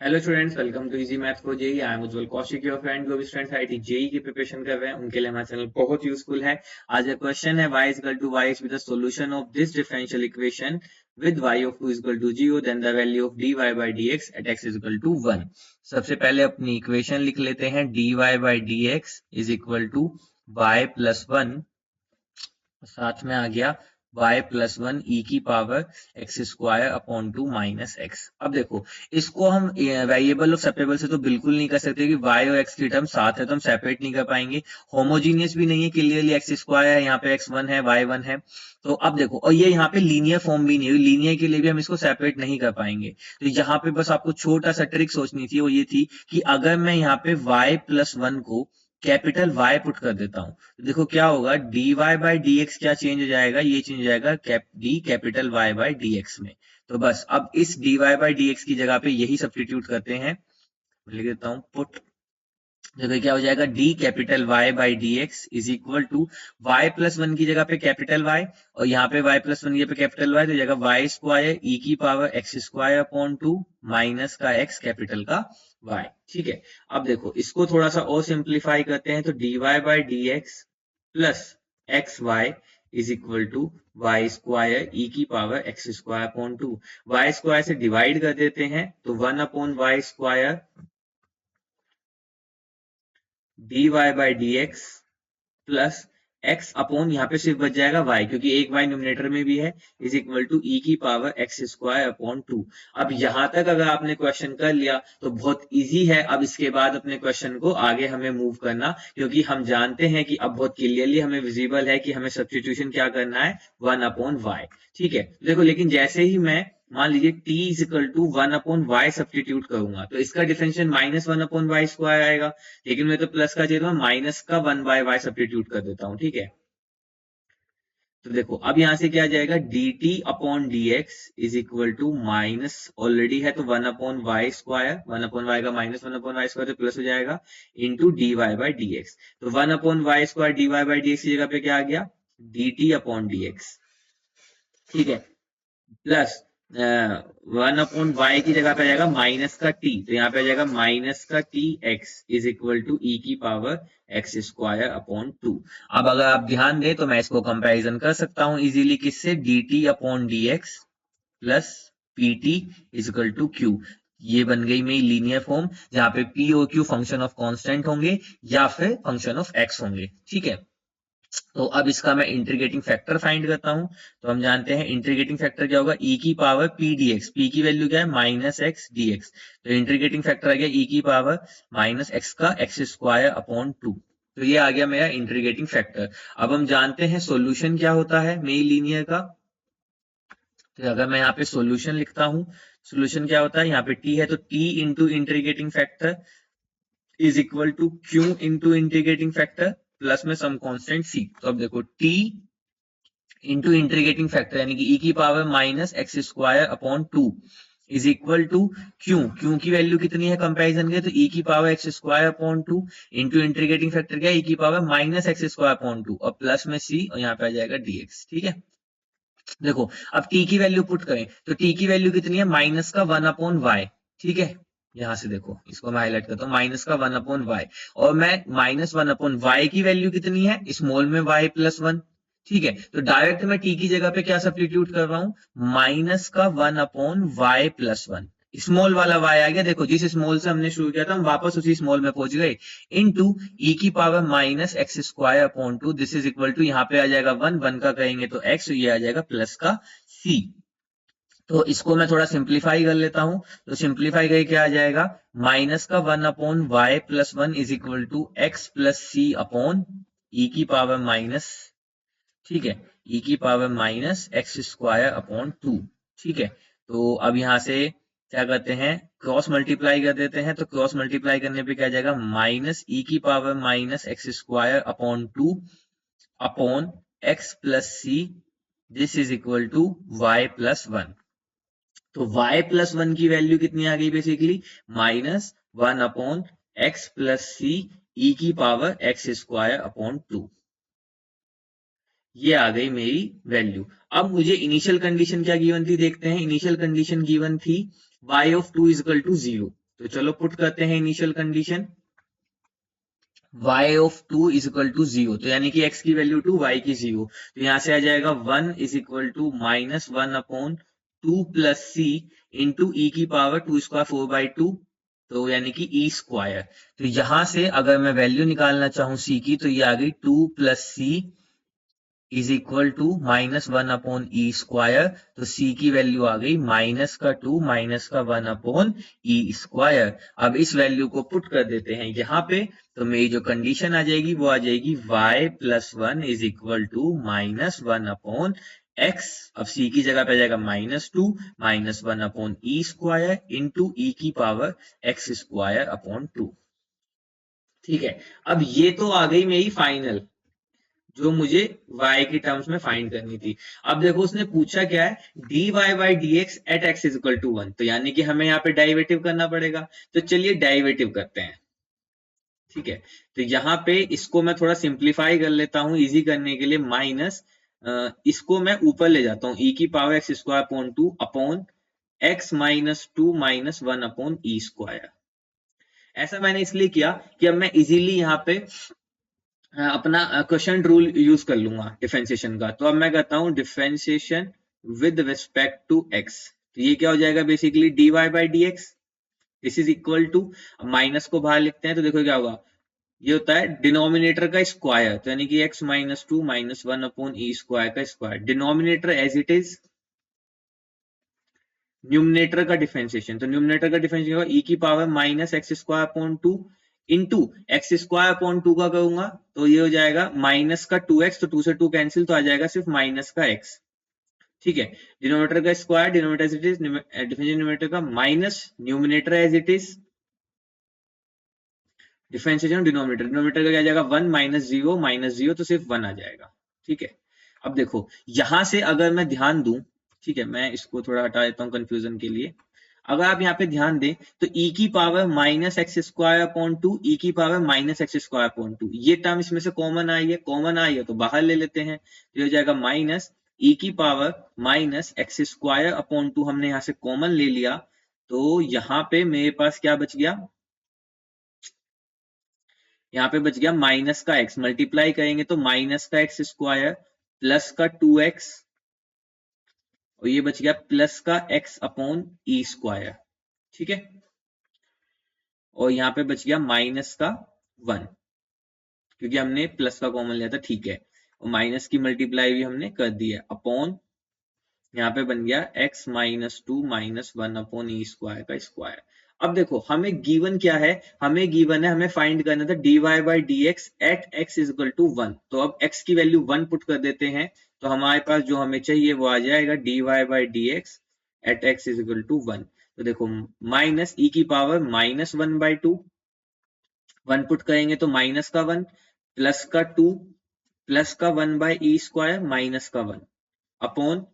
Hello students, welcome to easy maths for JEE. I am Ujjwal Kaushik, your friend. जो भी students IIT JEE की preparation कर रहे हैं उनके लिए हमारा चैनल बहुत यूजफुल है। आज का क्वेश्चन है y equal to y with the solution of this differential equation with y of 2 equal to 0 then the value of dy by dx at x equal to 1। सबसे पहले अपनी इक्वेशन लिख लेते हैं। dy by dx is equal to y plus 1, साथ में आ गया y प्लस 1 e की power x square upon 2 minus x. अब देखो, इसको हम वेरिएबल और सेपरेबल से तो बिल्कुल नहीं कर सकते कि y और x की टर्म साथ है तो हम सेपरेट नहीं कर पाएंगे। होमोजीनियस भी नहीं है, क्लियरली एक्स स्क्वायर है, यहाँ पे x1 है y1 है। तो अब देखो, और ये यहाँ पे लीनियर फॉर्म भी नहीं है, लीनियर के लिए भी हम इसको सेपरेट नहीं कर पाएंगे। तो यहाँ पे बस आपको छोटा सा ट्रिक सोचनी थी, वो ये थी कि अगर मैं यहाँ पे y प्लस 1 को कैपिटल Y पुट कर देता हूं तो देखो क्या होगा, dy बाई dx क्या चेंज हो जाएगा, ये चेंज हो जाएगा d capital Y by dx में। तो बस अब इस dy बाई dx की जगह पे यही सब्स्टिट्यूट करते हैं। लिख देता हूं पुट, जगह क्या हो जाएगा, d capital Y by dx is equal to y plus 1 की जगह पे कैपिटल Y, और यहाँ पे y प्लस 1 की जगह पे कैपिटल Y, तो जगह y स्क्वायर e की power x square upon 2 minus का x कैपिटल का y। ठीक है, अब देखो इसको थोड़ा सा और सिंप्लीफाई करते हैं तो dy by dx plus x y is equal to y square e की power x square upon 2। Y square से डिवाइड कर देते हैं तो 1 upon y square dy by dx plus x upon, यहाँ पे सिर्फ बच जाएगा y क्योंकि एक y न्यूमरेटर में भी है, इज इक्वल टू e की पावर एक्स स्क्वायर अपॉन 2। अब यहां तक अगर आपने क्वेश्चन कर लिया तो बहुत इजी है। अब इसके बाद अपने क्वेश्चन को आगे हमें मूव करना, क्योंकि हम जानते हैं कि अब बहुत क्लियरली हमें विजिबल है कि हमें सब्स्टिट्यूशन क्या करना है, 1 अपॉन वाई। ठीक है, देखो लेकिन जैसे ही मैं मान लीजिए t is equal to 1 upon y substitute करूंगा तो इसका differential minus 1 upon y square आएगा, लेकिन मैं तो प्लस का चाहिए तो मैं माइनस का 1 बाय वाई सब्स्टिट्यूट कर देता हूं। ठीक है, तो देखो अब यहां से क्या आ जाएगा, dt upon dx is equal to minus, already है तो 1 upon y square, 1 upon y का माइनस 1 अपॉन वाई स्क्वायर तो प्लस हो जाएगा, into d y by d x. तो 1 upon y square d y by d x की जगह पे क्या आ गया, dt अपॉन dx। ठीक है, प्लस 1 अपॉन वाई की जगह पे आ जाएगा माइनस का t, तो यहाँ पे आ जाएगा माइनस का T x is equal to e की पावर एक्स स्क्वायर अपॉन 2। अब अगर आप ध्यान दें तो मैं इसको कंपैरिजन कर सकता हूं इजीली, किससे, dt upon d x plus p t is equal to q. ये बन गई मेरी लीनियर फॉर्म जहां पे p और q फंक्शन ऑफ कांस्टेंट होंगे या फिर फंक्शन ऑफ x होंगे। ठीक है, तो अब इसका मैं इंटीग्रेटिंग फैक्टर फाइंड करता हूं। तो हम जानते हैं इंटीग्रेटिंग फैक्टर क्या होगा, e की पावर p dx, p की वैल्यू क्या है, माइनस एक्स dx। तो इंटीग्रेटिंग फैक्टर आ गया e की पावर माइनस एक्स का एक्स स्क्वायर अपॉन 2। तो ये आ गया मेरा इंटीग्रेटिंग फैक्टर। अब हम जानते हैं सॉल्यूशन क्या होता है मेरी लीनियर का। तो अगर मैं यहाँ पे सॉल्यूशन लिखता हूं, सॉल्यूशन क्या होता है, यहाँ पे t है तो t into integrating factor is equal to q into integrating factor plus में सम कांस्टेंट c। तो अब देखो t इंटू इंटीग्रेटिंग फैक्टर यानी कि e की power minus x square upon 2 is equal to q की वैल्यू कितनी है कंपैरिजन के, तो e की power x square upon 2 into integrating factor क्या है, e की power minus x square upon 2 और प्लस में c, और यहाँ पे आ जाएगा dx। ठीक है, देखो अब t की वैल्यू पुट करें तो t की वैल्यू कितनी है, माइनस का 1 अपॉन वाई। ठीक है, यहां से देखो इसको मैं हाईलाइट करता हूँ, माइनस का 1 अपॉन वाई, और मैं माइनस 1 अपॉन वाई की वैल्यू कितनी है, स्मॉल में y प्लस 1। ठीक है, तो डायरेक्ट मैं t की जगह पे क्या सब्स्टिट्यूट कर रहा हूं, माइनस का 1 अपॉन वाई प्लस 1। स्मॉल वाला y आ गया, देखो जिस स्मॉल से हमने शुरू किया था हम वापस उसी स्मॉल में पहुंच गए, इनटू e की power minus x square upon 2 this is equal to, यहाँ पे आ जाएगा 1, 1 का कहेंगे तो x, ये आ जाएगा प्लस का c। तो इसको मैं थोड़ा सिंप्लीफाई कर लेता हूं, तो सिंप्लीफाई करके क्या आ जाएगा, माइनस का 1 upon y plus 1 is equal to x plus c upon e की पावर माइनस, ठीक है, ई की power minus x square upon 2। ठीक है, तो अब यहां से क्या करते हैं, क्रॉस मल्टीप्लाई कर देते हैं, तो क्रॉस मल्टीप्लाई करने पे क्या आ जाएगा, माइनस ई की power minus x square upon 2 upon x plus c this is equal to y plus 1। तो y प्लस 1 की वैल्यू कितनी आ गई, basically minus 1 upon x plus c e की पावर एक्स स्क्वायर अपॉन 2। ये आ गई मेरी वैल्यू। अब मुझे इनिशियल कंडीशन क्या गिवन थी देखते हैं। इनिशियल कंडीशन गिवन थी y of 2 is equal to 0। तो चलो पुट करते हैं initial condition, y of 2 is equal to 0, तो यानी कि x की वैल्यू 2, y की 0, तो यहां से आ जाएगा 1 is equal to minus 1 upon 2 plus c into e की पावर 2 स्क्वायर 4 बाई 2, तो यानी कि ई स्क्वायर। तो यहां से अगर मैं वैल्यू निकालना चाहूं सी की, तो ये आ गई 2 plus C is equal to minus 1 upon E square, तो सी की वैल्यू आ गई माइनस का 2 माइनस का 1 अपॉन ई स्क्वायर। अब इस वैल्यू को पुट कर देते हैं यहाँ पे, तो मेरी जो कंडीशन आ जाएगी वो आ जाएगी y plus 1 is equal to minus 1 upon x, अब c की जगह पे आ जाएगा माइनस 2 माइनस 1 अपॉन ई स्क्वायर इंटू ई की पावर x स्क्वायर अपॉन 2। ठीक है, अब ये तो आ गई मेरी फाइनल, जो मुझे y की टर्म्स में फाइंड करनी थी। अब देखो उसने पूछा क्या है, dy by d x at x is equal to 1, तो यानी कि हमें यहाँ पे डेरिवेटिव करना पड़ेगा, तो चलिए डेरिवेटिव करते हैं। ठीक है, तो यहाँ पे इसको मैं थोड़ा सिंप्लीफाई कर लेता हूँ इजी करने के लिए, माइनस इसको मैं ऊपर ले जाता हूँ, e की power x square upon 2 upon x minus 2 minus 1 upon ई स्क्वायर। ऐसा मैंने इसलिए किया कि अब मैं इजीली यहाँ पे अपना क्वेश्चन रूल यूज कर लूंगा डिफरेंशिएशन का। तो अब मैं कहता हूं differentiation with respect to x, तो ये क्या हो जाएगा basically dy by d x, this is equal to, minus को बाहर लिखते हैं तो देखो क्या होगा, ये होता है डिनोमिनेटर का स्क्वायर, तो यानी कि x माइनस 2 माइनस 1 अपॉन ई स्क्वायर का square, denominator as it is, numerator का डिफरेंशिएशन, तो न्यूमिनेटर का डिफरेंशिएशन होगा e की power minus x square upon 2 into x square upon 2 का करूंगा तो ये हो जाएगा माइनस का 2x, तो 2 से 2 कैंसिल, तो आ जाएगा सिर्फ माइनस का x। ठीक है, डिनोमिनेटर का square, denominator as it is, differentiation numerator का minus numerator as it is, differentiation denominator, denominator का क्या जाएगा 1 माइनस 0 माइनस 0, तो सिर्फ 1 आ जाएगा। ठीक है, अब देखो यहां से अगर मैं ध्यान दूं, ठीक है मैं इसको थोड़ा हटा देता हूं कंफ्यूजन के लिए, अगर आप यहाँ पे ध्यान दें तो e की power minus x square upon 2, ई की power minus x square upon 2, ये टर्म इसमें से कॉमन आई है, कॉमन आई है तो बाहर ले लेते हैं, तो ये हो जाएगा माइनस e की power minus x square upon 2, हमने यहाँ से कॉमन ले लिया, तो यहाँ पे मेरे पास क्या बच गया, यहाँ पे बच गया माइनस का x, मल्टीप्लाई करेंगे तो माइनस का एक्स स्क्वायर प्लस का 2x, और ये बच गया प्लस का x अपॉन ई स्क्वायर। ठीक है, और यहाँ पे बच गया माइनस का 1, क्योंकि हमने प्लस का कॉमन लिया था। ठीक है, और माइनस की मल्टीप्लाई भी हमने कर दी है, अपॉन यहाँ पे बन गया x माइनस 2 माइनस 1 अपॉन ई स्क्वायर का स्क्वायर। अब देखो हमें गिवन क्या है, हमें गिवन है, हमें फाइंड करना था dy by d x at x is equal to 1, तो अब x की वैल्यू 1 पुट कर देते हैं, तो हमारे पास जो हमें चाहिए वो आ जाएगा dy by d x at x is equal to 1, तो देखो माइनस ई की पावर माइनस 1 बाई 2, 1 पुट करेंगे तो माइनस का 1 प्लस का 2 प्लस का 1 बाई ई स्क्वायर माइनस का 1 अपॉन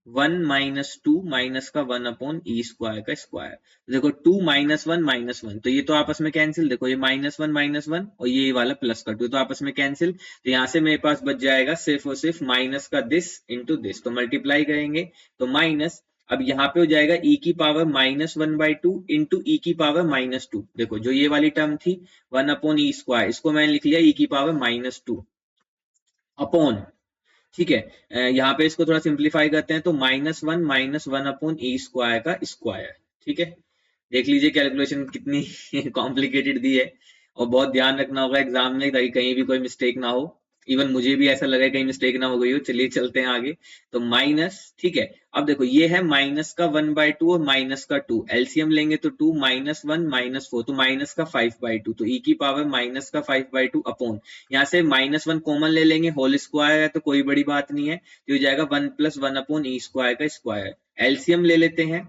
1 माइनस 2 माइनस का 1 अपॉन ई स्क्वायर का स्क्वायर। देखो 2 माइनस 1 माइनस 1, तो ये तो आपस में कैंसिल, देखो ये माइनस 1 और ये वाला प्लस का 2 तो आपस में कैंसिल, तो यहाँ से मेरे पास बच जाएगा सिर्फ और सिर्फ माइनस का दिस इंटू दिस, तो मल्टीप्लाई करेंगे तो माइनस, अब यहाँ पे हो जाएगा e की power minus 1 by 2 into e की पावर माइनस 2, देखो जो ये वाली टर्म थी 1 अपॉन ई स्क्वायर, इसको मैंने लिख लिया e की पावर माइनस 2 अपॉन, ठीक है यहाँ पे इसको थोड़ा सिंप्लीफाई करते हैं तो माइनस वन अपॉन ई स्क्वायर का स्क्वायर। ठीक है, देख लीजिए कैलकुलेशन कितनी कॉम्प्लिकेटेड दी है, और बहुत ध्यान रखना होगा एग्जाम में ताकि कहीं भी कोई मिस्टेक ना हो, इवन मुझे भी ऐसा लगा कहीं मिस्टेक ना हो गई हो। चलिए चलते हैं आगे, तो माइनस, ठीक है अब देखो ये है माइनस का 1 बाई 2 और माइनस का 2, एलसीएम लेंगे तो 2 माइनस 1 माइनस 4, तो माइनस का 5 बाई 2, तो ई की पावर माइनस का 5 बाई 2 अपॉन, यहाँ से माइनस 1 कॉमन ले लेंगे, होल स्क्वायर है तो कोई बड़ी बात नहीं है, तो हो जाएगा 1 प्लस 1 अपॉन ई स्क्वायर का स्क्वायर, एलसीएम ले लेते हैं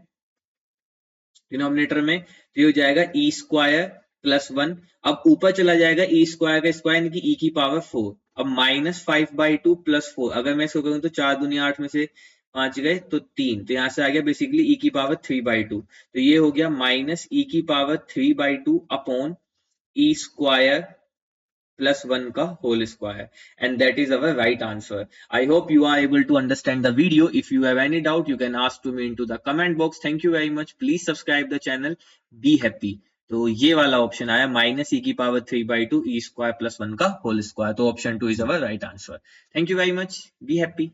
डिनोमिनेटर में, तो ये हो जाएगा ई स्क्वायर प्लस 1, अब ऊपर चला जाएगा ई स्क्वायर का स्क्वायर यानी कि ई की पावर 4, अब माइनस 5 बाई 2 प्लस 4, अगर मैं इसको करूँ तो 4 दूनी 8 में से 5 गए तो 3, तो यहाँ से आ गया बेसिकली ई की पावर 3 बाई 2, तो ये हो गया माइनस ई की power 3 by 2 upon E square plus 1 ka whole square, and that is our right answer. I hope you are able to understand the video. If you have any doubt, you can ask to me into the comment box. Thank you very much. Please subscribe the channel. Be happy. तो ये वाला option आया minus e की power 3/2 E square plus 1 का whole square. तो option 2 is our right answer. Thank you very much. Be happy.